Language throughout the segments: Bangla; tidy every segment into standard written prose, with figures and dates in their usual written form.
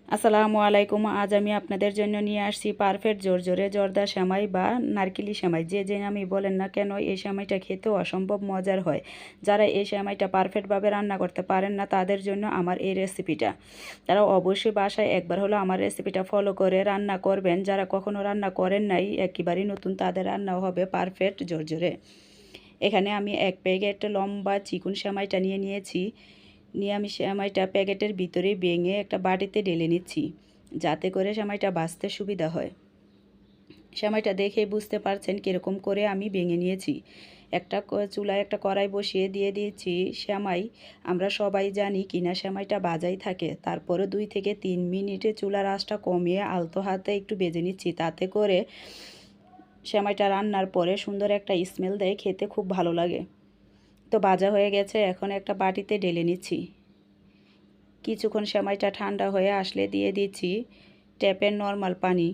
আসসালামু আলাইকুম। আজ আমি আপনাদের জন্য নিয়ে আসছি পারফেক্ট জোরজোরে জর্দা সেমাই বা নারকেলি সেমাই, যে আমি বলেন না কেন, এই সেমাইটা খেতে অসম্ভব মজার হয়। যারা এই সেমাইটা পারফেক্টভাবে রান্না করতে পারেন না, তাদের জন্য আমার এই রেসিপিটা। তারা অবশ্যই বাসায় একবার হলো আমার রেসিপিটা ফলো করে রান্না করবেন। যারা কখনো রান্না করেন নাই, একেবারেই নতুন, তাদের রান্নাও হবে পারফেক্ট জোরজোরে। এখানে আমি 1 প্যাকেট লম্বা চিকন সেমাইটা নিয়েছি। আমি সেমাইটা প্যাকেটের ভিতরে ভেঙে একটা বাটিতে ঢেলে নিচ্ছি, যাতে করে সেমাইটা ভাজতে সুবিধা হয়। সেমাইটা দেখেই বুঝতে পারছেন কীরকম করে আমি ভেঙে নিয়েছি। চুলায় একটা কড়াই বসিয়ে দিয়ে দিয়েছি সেমাই। আমরা সবাই জানি কিনা সেমাইটা ভাজাই থাকে, তারপরে 2 থেকে 3 মিনিটে চুলার আঁচটা কমিয়ে আলতো হাতে একটু ভেজে নিচ্ছি। তাতে করে সেমাইটা রান্নার পরে সুন্দর একটা স্মেল দেয়, খেতে খুব ভালো লাগে। তো ভাজা হয়ে গেছে, এখন একটা বাটিতে ঢেলে নিচ্ছি। কিছুক্ষণ সেমাইটা ঠান্ডা হয়ে আসলে দিয়ে দিচ্ছি ট্যাপের নর্মাল পানি।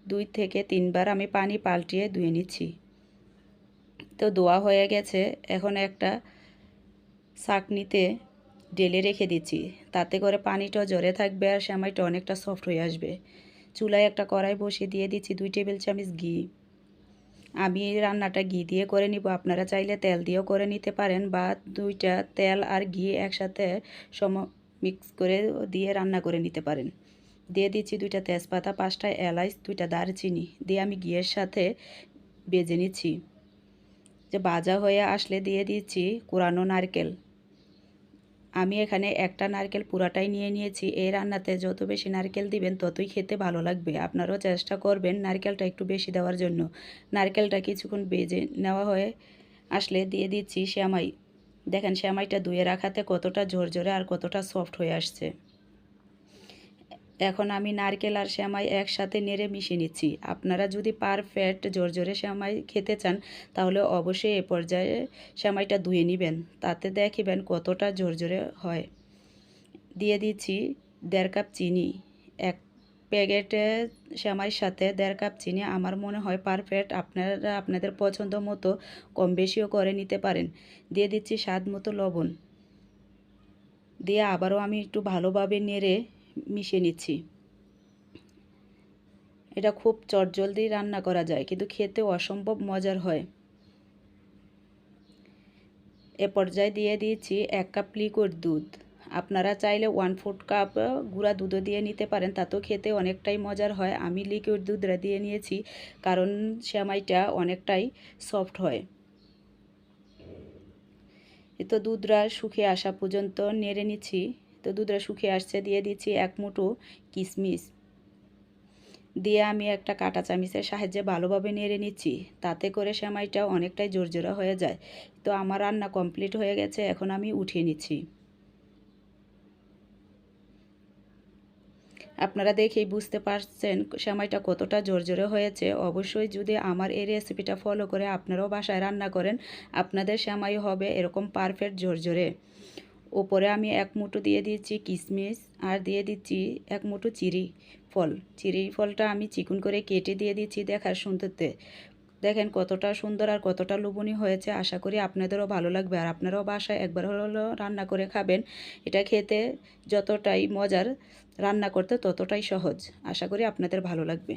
2 থেকে 3 বার আমি পানি পাল্টিয়ে ধুয়ে নিচ্ছি। তো ধোয়া হয়ে গেছে, এখন একটা ছাঁকনিতে ঢেলে রেখে দিচ্ছি। তাতে করে পানিটাও ঝরে থাকবে আর সেমাইটা অনেকটা সফট হয়ে আসবে। চুলায় একটা কড়াই বসিয়ে দিয়ে দিচ্ছি 2 টেবিল চামচ ঘি। আমি রান্নাটা ঘি দিয়ে করে নিব, আপনারা চাইলে তেল দিয়েও করে নিতে পারেন, বা 2টা তেল আর ঘি একসাথে মিক্স করে দিয়ে রান্না করে নিতে পারেন। দিয়ে দিচ্ছি 2টা তেজপাতা, 5টা এলাচ, 2টা দারচিনি দিয়ে আমি ঘিয়ের সাথে ভেজে নিচ্ছি। যে ভাজা হয়ে আসলে দিয়ে দিচ্ছি কোরানো নারকেল। আমি এখানে একটা নারকেল পুরাটাই নিয়েছি। এই রান্নাতে যত বেশি নারকেল দিবেন ততই খেতে ভালো লাগবে। আপনারাও চেষ্টা করবেন নারকেলটা একটু বেশি দেওয়ার জন্য। নারকেলটা কিছুক্ষণ ভেজে নেওয়া হয়ে আসলে দিয়ে দিচ্ছি সেমাই। দেখেন সেমাইটা ধুয়ে রাখাতে কতটা ঝরঝরে আর কতটা সফট হয়ে আসছে। এখন আমি নারকেল আর সেমাই একসাথে নেড়ে মিশিয়ে নিচ্ছি। আপনারা যদি পারফেক্ট ঝরঝরে সেমাই খেতে চান, তাহলে অবশ্যই এ পর্যায়ে সেমাইটা ধুয়ে নেবেন, তাতে দেখবেন কতটা ঝরঝরে হয়। দিয়ে দিচ্ছি 1.5 কাপ চিনি। 1 প্যাকেটে সেমাইয়ের সাথে 1.5 কাপ চিনি আমার মনে হয় পারফেক্ট। আপনারা আপনাদের পছন্দ মতো কম বেশিও করে নিতে পারেন। দিয়ে দিচ্ছি স্বাদ মতো লবণ। দিয়ে আবারও আমি একটু ভালোভাবে নেড়ে মিশিয়ে নিচ্ছি। এটা খুব চটজলদি রান্না করা যায়, কিন্তু খেতে অসম্ভব মজার হয়। এ পর্যায়ে দিয়ে দিয়েছি 1 কাপ লিকুইড দুধ। আপনারা চাইলে 1/4 কাপ গুঁড়া দুধও দিয়ে নিতে পারেন, তাতেও খেতে অনেকটাই মজার হয়। আমি লিকুইড দুধটা দিয়ে নিয়েছি, কারণ সেমাইটা অনেকটাই সফট হয়। তো দুধটা শুকিয়ে আসা পর্যন্ত নেড়ে নিচ্ছি। তো দুধটা শুকিয়ে আসছে, দিয়ে দিচ্ছি 1 মুঠো কিশমিশ। দিয়ে আমি একটা কাঁটা চামচের সাহায্যে ভালোভাবে নেড়ে নিচ্ছি, তাতে করে সেমাইটা অনেকটাই ঝরঝরা হয়ে যায়। তো আমার রান্না কমপ্লিট হয়ে গেছে, এখন আমি উঠিয়ে নিচ্ছি। আপনারা দেখেই বুঝতে পারছেন সেমাইটা কতটা ঝরঝরে হয়েছে। অবশ্যই যদি আমার এই রেসিপিটা ফলো করে আপনারাও বাসায় রান্না করেন, আপনাদের সেমাই হবে এরকম পারফেক্ট ঝরঝরে। ওপরে আমি 1 মুঠো দিয়ে দিচ্ছি কিশমিশ, আর দিয়ে দিচ্ছি 1 মুঠো চিরি ফল। চিরি ফলটা আমি চিকন করে কেটে দিয়ে দিচ্ছি দেখার সুন্দরতে। দেখেন কতটা সুন্দর আর কতটা লোভনীয় হয়েছে। আশা করি আপনাদেরও ভালো লাগবে, আর আপনারাও বাসায় একবার হলেও রান্না করে খাবেন। এটা খেতে যতটাই মজার, রান্না করতে ততটাই সহজ। আশা করি আপনাদের ভালো লাগবে।